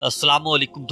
अस्सलाम वालेकुम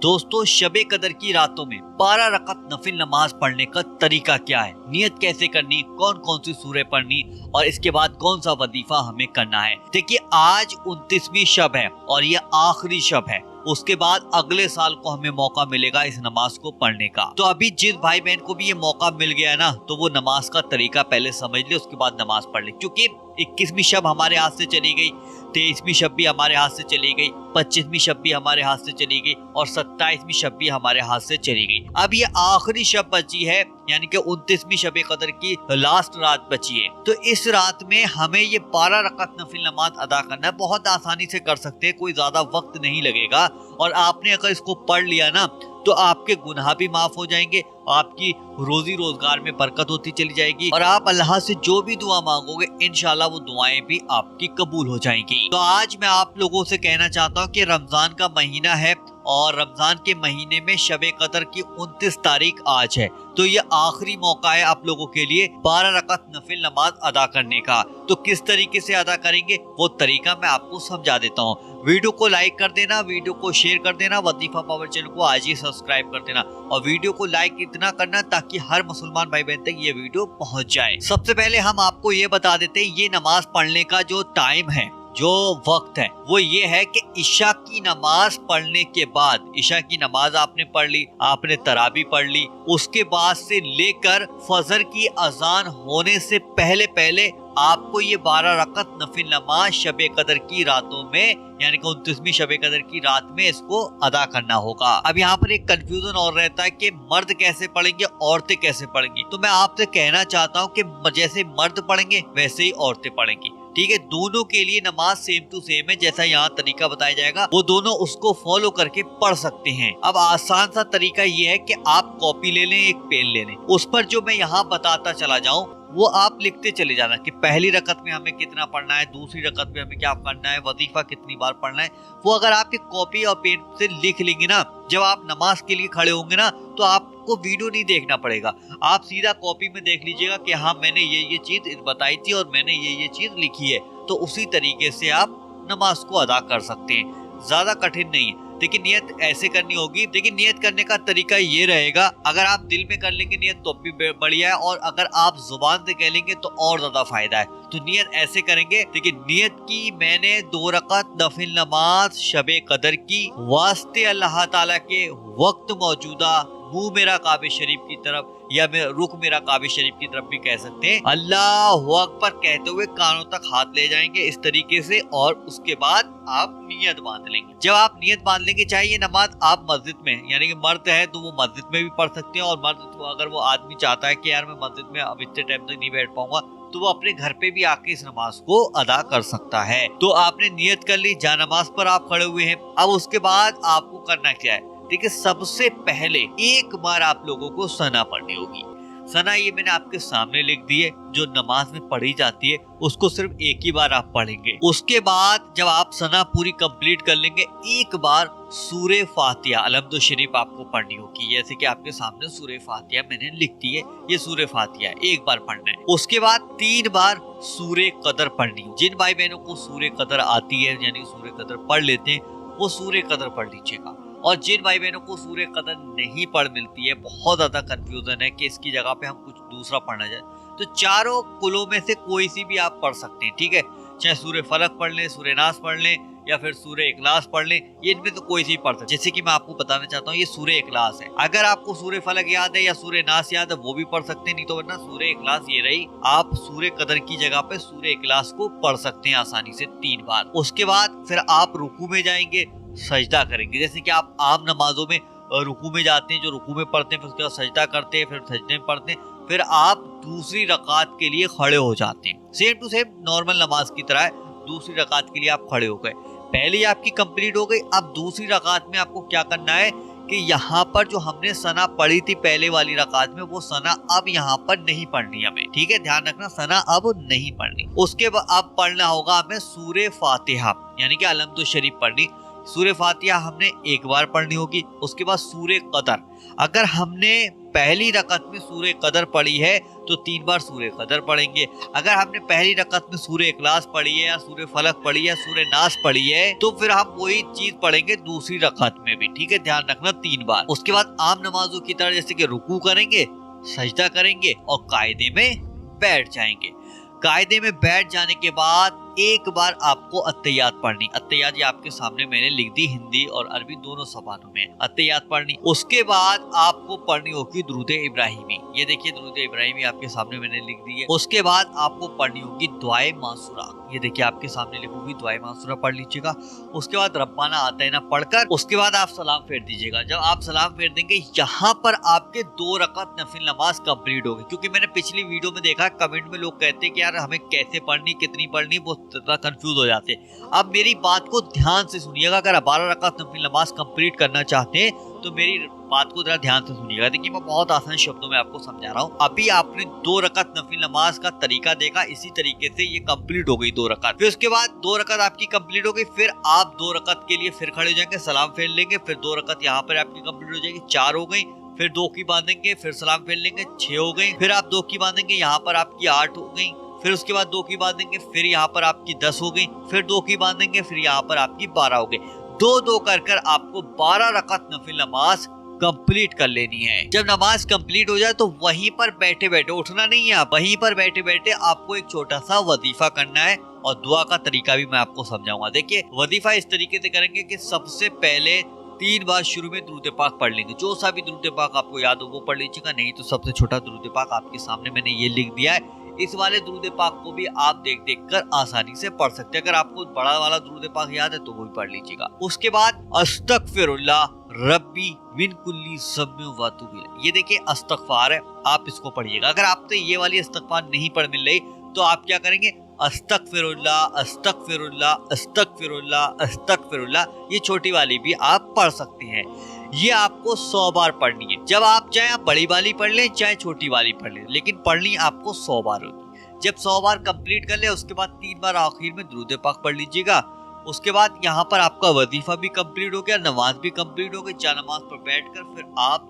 दोस्तों शब कदर की रातों में 12 रकत नफिल नमाज पढ़ने का तरीका क्या है, नियत कैसे करनी, कौन कौन सी सूरह पढ़नी और इसके बाद कौन सा वजीफा हमें करना है। देखिए आज 29वीं शब है और ये आखिरी शब है। उसके बाद अगले साल को हमें मौका मिलेगा इस नमाज को पढ़ने का। तो अभी जिस भाई बहन को भी ये मौका मिल गया ना, तो वो नमाज का तरीका पहले समझ ले, उसके बाद नमाज पढ़ ले। क्योंकि 21वीं शब हमारे हाथ से चली गई, 23वीं शब भी हमारे हाथ से चली गई, 25वीं शब भी हमारे हाथ से चली गई और 27वीं शब भी हमारे हाथ से चली गई। अब ये आखिरी शब बची है, यानी कि 29वीं शब कदर की लास्ट रात बची है। तो इस रात में हमें ये 12 रकत नफिल नमाज अदा करना है। बहुत आसानी से कर सकते हैं, कोई ज्यादा वक्त नहीं लगेगा और आपने अगर इसको पढ़ लिया ना तो आपके गुनाह भी माफ हो जाएंगे, आपकी रोजी रोजगार में बरकत होती चली जाएगी और आप अल्लाह से जो भी दुआ मांगोगे इंशाल्लाह वो दुआएं भी आपकी कबूल हो जाएंगी। तो आज मैं आप लोगों से कहना चाहता हूँ कि रमजान का महीना है और रमजान के महीने में शब कदर की 29 तारीख आज है। तो ये आखिरी मौका है आप लोगों के लिए 12 रकत नफिल नमाज अदा करने का। तो किस तरीके से अदा करेंगे वो तरीका मैं आपको समझा देता हूँ। वीडियो को लाइक कर देना, वीडियो को शेयर कर देना, वजीफा पावर चैनल को आज ही सब्सक्राइब कर देना और वीडियो को लाइक इतना करना ताकि हर मुसलमान भाई बहन तक ये वीडियो पहुंच जाए। सबसे पहले हम आपको ये बता देते हैं, ये नमाज पढ़ने का जो टाइम है, जो वक्त है, वो ये है कि इशा की नमाज पढ़ने के बाद, इशा की नमाज आपने पढ़ ली, आपने तरावी पढ़ ली, उसके बाद से लेकर फजर की अजान होने से पहले पहले आपको ये 12 रकत नफिल नमाज शब कदर की रातों में, यानी कि 29वीं शब कदर की रात में इसको अदा करना होगा। अब यहाँ पर एक कंफ्यूजन और रहता है कि मर्द कैसे पढ़ेंगे, औरतें कैसे पढ़ेंगी। तो मैं आपसे कहना चाहता हूँ कि जैसे मर्द पढ़ेंगे वैसे ही औरतें पढ़ेंगी, ठीक है। दोनों के लिए नमाज सेम टू सेम है, जैसा यहाँ तरीका बताया जाएगा वो दोनों उसको फॉलो करके पढ़ सकते हैं। अब आसान सा तरीका ये है कि आप कॉपी ले लें, एक पेन ले लें, उस पर जो मैं यहाँ बताता चला जाऊँ वो आप लिखते चले जाना कि पहली रकत में हमें कितना पढ़ना है, दूसरी रकत में हमें क्या करना है, वजीफा कितनी बार पढ़ना है। वो अगर आप एक कॉपी और पेन से लिख लेंगे ना, जब आप नमाज के लिए खड़े होंगे ना तो आपको वीडियो नहीं देखना पड़ेगा, आप सीधा कॉपी में देख लीजिएगा कि हाँ मैंने ये चीज बताई थी और मैंने ये चीज लिखी है। तो उसी तरीके से आप नमाज को अदा कर सकते हैं, ज्यादा कठिन नहीं है। लेकिन नियत ऐसे करनी होगी। लेकिन नियत करने का तरीका ये रहेगा, अगर आप दिल में कर लेंगे नियत तो भी बढ़िया है और अगर आप जुबान से कह लेंगे तो और ज्यादा फायदा है। तो नियत ऐसे करेंगे, लेकिन नियत की मैंने 2 रकत नफिल नमाज शब कदर की वास्ते अल्लाह ताला के वक्त मौजूदा, मुंह मेरा काबे शरीफ की तरफ या रुख मेरा काबे शरीफ की तरफ भी कह सकते हैं, अल्लाहु अकबर कहते हुए कानों तक हाथ ले जाएंगे इस तरीके से और उसके बाद आप नियत बांध लेंगे। जब आप नियत बांध लेंगे, चाहे ये नमाज आप मस्जिद में, यानी कि मर्द है तो वो मस्जिद में भी पढ़ सकते हैं और मर्द तो अगर वो आदमी चाहता है कि यार मैं मस्जिद में अब इतने टाइम तक नहीं बैठ पाऊंगा तो वो अपने घर पे भी आके इस नमाज को अदा कर सकता है। तो आपने नियत कर ली, जा नमाज पर आप खड़े हुए हैं। अब उसके बाद आपको करना क्या है, देखिए सबसे पहले एक बार आप लोगों को सना पढ़नी होगी। सना ये मैंने आपके सामने लिख दी है, जो नमाज में पढ़ी जाती है, उसको सिर्फ एक ही बार आप पढ़ेंगे। उसके बाद जब आप सना पूरी कंप्लीट कर लेंगे, एक बार सूरे फातिहा अलहम्दु शरीफ आपको पढ़नी होगी। जैसे कि आपके सामने सूरे फातिहा मैंने लिख दी है, ये सूरे फातिहा एक बार पढ़ना है। उसके बाद 3 बार सूरे कदर पढ़नी है। जिन भाई बहनों को सूरे कदर आती है, यानी सूरे कदर पढ़ लेते हैं, वो सूरे कदर पढ़ लीजिएगा। और जिन भाई बहनों को सूर्य कदर नहीं पढ़ मिलती है, बहुत ज्यादा कंफ्यूजन है कि इसकी जगह पे हम कुछ दूसरा पढ़ना जाए, तो चारों कुलों में से कोई सी भी आप पढ़ सकते हैं, ठीक है। चाहे सूर्य फलक पढ़ लें, सूर्य नास पढ़ लें या फिर सूर्य इखलास पढ़ लें, ये इनमें तो कोई सी पढ़ सकते। जैसे कि मैं आपको बताना चाहता हूँ, ये सूर्य इखलास है। अगर आपको सूर्य फलक याद है या सूर्य नास याद है वो भी पढ़ सकते हैं, नहीं तो वरना सूर्य इखलास ये रही, आप सूर्य कदर की जगह पे सूर्य इखलास को पढ़ सकते हैं आसानी से 3 बार। उसके बाद फिर आप रुकू में जाएंगे, सजदा करेंगे। जैसे कि आप आम नमाजों में रुकू में जाते हैं, जो रुकू में पढ़ते हैं, फिर उसके बाद सजदा करते हैं, फिर सजदे में पढ़ते हैं, फिर आप दूसरी रकात के लिए खड़े हो जाते हैं। सेम टू सेम नॉर्मल नमाज की तरह है, दूसरी रकात के लिए आप खड़े हो गए। पहली आपकी कंप्लीट हो गई। अब दूसरी रकात में आपको क्या करना है कि यहाँ पर जो हमने सना पढ़ी थी पहले वाली रकात में, वो सना अब यहाँ पर नहीं पढ़नी हमें, ठीक है, ध्यान रखना, सना अब नहीं पढ़नी। उसके बाद अब पढ़ना होगा हमें सूरे फातिहा, यानी कि अलहम्दु शरीफ पढ़नी। सूर्य फातिहा हमने एक बार पढ़नी होगी। उसके बाद सूर्य कदर, अगर हमने पहली रकत में सूर्य कदर पढ़ी है तो 3 बार सूर्य कदर पढ़ेंगे। अगर हमने पहली रकत में सूर्य इखलास पढ़ी है या सूर्य फलक पढ़ी है या सूर्य नास पढ़ी है तो फिर हम वही चीज पढ़ेंगे दूसरी रकत में भी, ठीक है, ध्यान रखना 3 बार। उसके बाद आम नमाजों की तरह जैसे कि रुकू करेंगे, सजदा करेंगे और कायदे में बैठ जाएंगे। कायदे में बैठ जाने के बाद एक बार आपको अत्तहियात पढ़नी। अत्तहियात ये आपके सामने मैंने लिख दी, हिंदी और अरबी दोनों ज़बानों में अत्तहियात पढ़नी। उसके बाद आपको पढ़नी होगी दुरूद इब्राहिमी। ये देखिए दुरूद इब्राहिमी आपके सामने मैंने लिख दी है। उसके बाद आपको पढ़नी होगी दुआए मासूरा। ये देखिए आपके सामने लिखूंगी, दुआए मासूरा पढ़ लीजिएगा। उसके बाद रब्बाना आतैना पढ़कर उसके बाद आप सलाम फेर दीजिएगा। जब आप सलाम फेर देंगे यहाँ पर आपके 2 रकात नफिल नमाज कंप्लीट होगी। क्योंकि मैंने पिछली वीडियो में देखा कमेंट में लोग कहते हैं कि यार हमें कैसे पढ़नी, कितनी पढ़नी, वो कंफ्यूज हो जाते। अब मेरी बात को ध्यान से सुनिएगा। अगर 12 रकात नफिल नमाज कंप्लीट करना चाहते हैं तो मेरी बात को जरा ध्यान से सुनिएगा। देखिए मैं बहुत आसान शब्दों में आपको समझा रहा हूँ। अभी आपने 2 रकात नफिल नमाज का तरीका देखा, इसी तरीके से ये कंप्लीट हो गई 2 रकात। फिर उसके बाद 2 रकात आपकी कंप्लीट हो गई। फिर आप 2 रकात के लिए फिर खड़े हो जाएंगे, सलाम फेर लेंगे। फिर 2 रकात यहाँ पर आपकी कंप्लीट हो जाएगी, 4 हो गई। फिर 2 की बांधेंगे, फिर सलाम फेर लेंगे, 6 हो गई। फिर आप 2 की बांधेंगे, यहाँ पर आपकी 8 हो गई। फिर उसके बाद 2 की बांधेंगे, फिर यहाँ पर आपकी 10 हो गई। फिर 2 की बांधेंगे, फिर यहाँ पर आपकी 12 हो गई। 2-2 कर आपको 12 रकात नफिल नमाज कंप्लीट कर लेनी है। जब नमाज कंप्लीट हो जाए तो वहीं पर बैठे बैठे, उठना नहीं है, वहीं पर बैठे बैठे आपको एक छोटा सा वजीफा करना है और दुआ का तरीका भी मैं आपको समझाऊंगा। देखिए वजीफा इस तरीके से करेंगे कि सबसे पहले 3 बार शुरू में दुरूद पाक पढ़ लेंगे। जो सा भी दुरूद पाक आपको याद हो वो पढ़ लीजिएगा, नहीं तो सबसे छोटा दुरूद पाक आपके सामने मैंने ये लिख दिया है। इस वाले दुरूद पाक को भी आप देख देख कर आसानी से पढ़ सकते हैं। अगर आपको बड़ा वाला दुरूद पाक याद है तो वो भी पढ़ लीजिएगा। उसके बाद अस्तगफिरुल्लाह रब्बी मिन कुल्ली ज़म्बिन व अतूबु इलैह। ये देखिए इस्तगफार है, आप इसको पढ़िएगा। अगर आपसे ये वाली इस्तगफार नहीं पढ़ मिल रही तो आप क्या करेंगे, अस्तगफिरुल्लाह अस्तगफिरुल्लाह अस्तगफिरुल्लाह अस्तगफिरुल्लाह, ये छोटी वाली भी आप पढ़ सकते हैं। ये आपको 100 बार पढ़नी है। जब आप चाहे आप बड़ी वाली पढ़ लें चाहे छोटी वाली पढ़ लें, लेकिन पढ़नी आपको 100 बार होगी। जब 100 बार कंप्लीट कर ले उसके बाद 3 बार आखिर में दुरूद पाक पढ़ लीजिएगा। उसके बाद यहाँ पर आपका वजीफा भी कंप्लीट हो गया, नमाज भी कंप्लीट हो गई। जा नमाज पर बैठकर फिर आप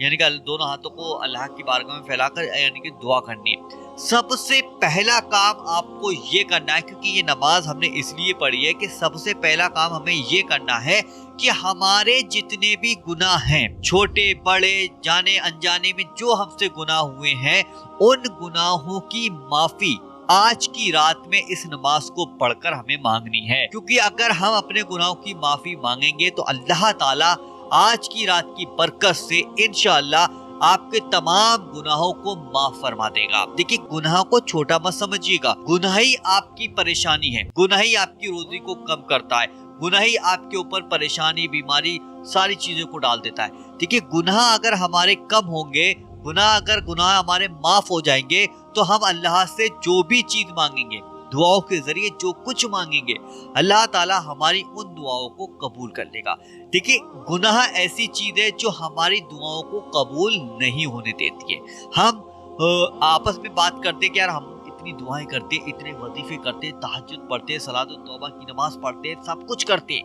यानी कि दोनों हाथों को अल्लाह की बारगाह में फैलाकर यानी कि दुआ करनी है। सबसे पहला काम आपको ये करना है, क्योंकि ये नमाज हमने इसलिए पढ़ी है कि सबसे पहला काम हमें ये करना है कि हमारे जितने भी गुनाह हैं, छोटे बड़े जाने अनजाने में जो हमसे गुनाह हुए हैं, उन गुनाहों की माफी आज की रात में इस नमाज को पढ़कर हमें मांगनी है। क्योंकि अगर हम अपने गुनाहों की माफी मांगेंगे तो अल्लाह ताला आज की रात की बरकत से इंशाअल्लाह आपके तमाम गुनाहों को माफ फरमा देगा। देखिए गुनाह को छोटा मत समझिएगा, गुनाह ही आपकी परेशानी है, गुनाह ही आपकी रोजी को कम करता है, गुनाह ही आपके ऊपर परेशानी बीमारी सारी चीजों को डाल देता है। देखिए गुनाह अगर हमारे कम होंगे, गुनाह हमारे माफ हो जाएंगे तो हम अल्लाह से जो भी चीज मांगेंगे, दुआओं के जरिए जो कुछ मांगेंगे, अल्लाह ताला हमारी उन दुआओं को कबूल कर लेगा। देखिए गुनाह ऐसी चीज है जो हमारी दुआओं को कबूल नहीं होने देती है। हम आपस में बात करते कि यार हम इतनी दुआएं करते, इतने वजीफे करते, तहज्जुद पढ़ते, सलात और तौबा की नमाज पढ़ते, सब कुछ करते,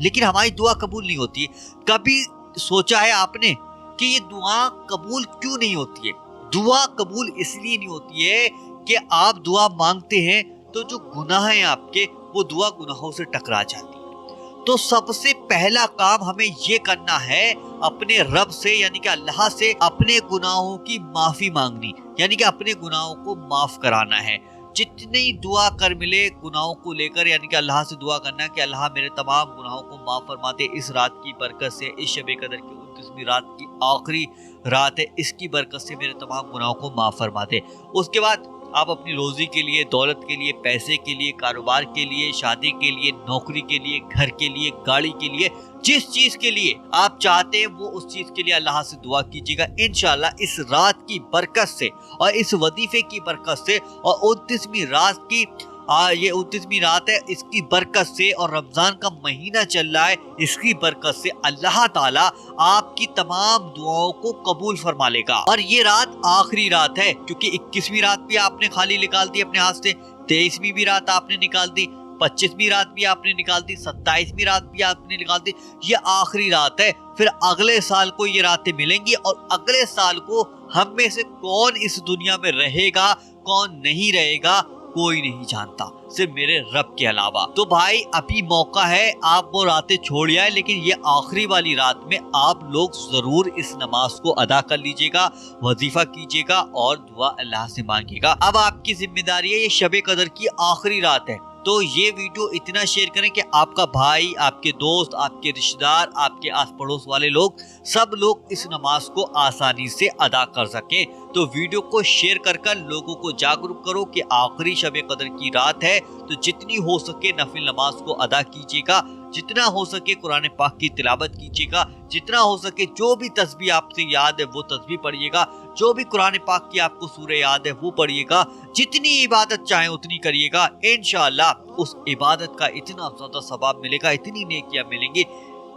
लेकिन हमारी दुआ कबूल नहीं होती है। कभी सोचा है आपने कि ये दुआ कबूल क्यों नहीं होती है? दुआ कबूल इसलिए नहीं होती है कि आप दुआ मांगते हैं तो जो गुनाह हैं आपके, वो दुआ गुनाहों से टकरा जाती है। तो सबसे पहला काम हमें ये करना है, अपने रब से यानी कि अल्लाह से अपने गुनाहों की माफी मांगनी, यानी कि अपने गुनाहों को माफ कराना है। जितनी दुआ कर मिले गुनाहों को लेकर, यानी कि अल्लाह से दुआ करना है कि अल्लाह मेरे तमाम गुनाहों को माफ फरमा दे इस रात की बरकत से। इस शब कदर की 29वीं रात की आखिरी रात है, इसकी बरकत से मेरे तमाम गुनाहों को माफ फरमा दे। उसके बाद आप अपनी रोजी के लिए, दौलत के लिए, पैसे के लिए, कारोबार के लिए, शादी के लिए, नौकरी के लिए, घर के लिए, गाड़ी के लिए, जिस चीज के लिए आप चाहते हैं वो उस चीज के लिए अल्लाह से दुआ कीजिएगा। इंशाल्लाह इस रात की बरकत से और इस वजीफे की बरकत से और 29वीं रात की ये 29वीं रात है, इसकी बरकत से और रमजान का महीना चल रहा है, इसकी बरकत से अल्लाह ताला आपकी तमाम दुआओं को कबूल फरमा लेगा। और ये रात आखिरी रात है, क्योंकि 21वीं रात भी आपने खाली निकाल दी अपने हाथ से, 23वीं भी रात आपने निकाल दी, 25वीं रात भी आपने निकाल दी, 27वीं रात भी आपने निकाल दी, ये आखिरी रात है। फिर अगले साल को ये रातें मिलेंगी और अगले साल को हम में से कौन इस दुनिया में रहेगा, कौन नहीं रहेगा, कोई नहीं जानता सिर्फ मेरे रब के अलावा। तो भाई अभी मौका है, आप वो रातें छोड़ आए, लेकिन ये आखिरी वाली रात में आप लोग जरूर इस नमाज को अदा कर लीजिएगा, वजीफा कीजिएगा और दुआ अल्लाह से मांगिएगा। अब आपकी जिम्मेदारी है, ये शबे कदर की आखिरी रात है, तो ये वीडियो इतना शेयर करें कि आपका भाई, आपके दोस्त, आपके रिश्तेदार, आपके आस पड़ोस वाले लोग, सब लोग इस नमाज को आसानी से अदा कर सकें। तो वीडियो को शेयर कर लोगों को जागरूक करो कि आखिरी शबे कदर की रात है, तो जितनी हो सके नफिल नमाज को अदा कीजिएगा, जितना हो सके कुरान पाक की तिलावत कीजिएगा, जितना हो सके जो भी तस्बीह आपसे याद है वो तस्बीह पढ़िएगा, जो भी कुरान पाक की आपको सूरह याद है वो पढ़िएगा, जितनी इबादत चाहे उतनी करिएगा। इंशाअल्लाह उस इबादत का इतना ज्यादा सवाब मिलेगा, इतनी नेकियां मिलेंगी,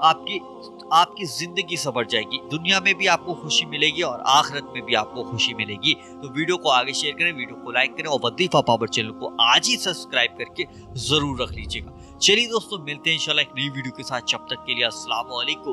आपकी जिंदगी संवर जाएगी, दुनिया में भी आपको खुशी मिलेगी और आखिरत में भी आपको खुशी मिलेगी। तो वीडियो को आगे शेयर करें, वीडियो को लाइक करें और वजीफा पावर चैनल को आज ही सब्सक्राइब करके जरूर रख लीजिएगा। चलिए दोस्तों, मिलते हैं इंशाल्लाह एक नई वीडियो के साथ, जब तक के लिए अस्सलाम वालेकुम।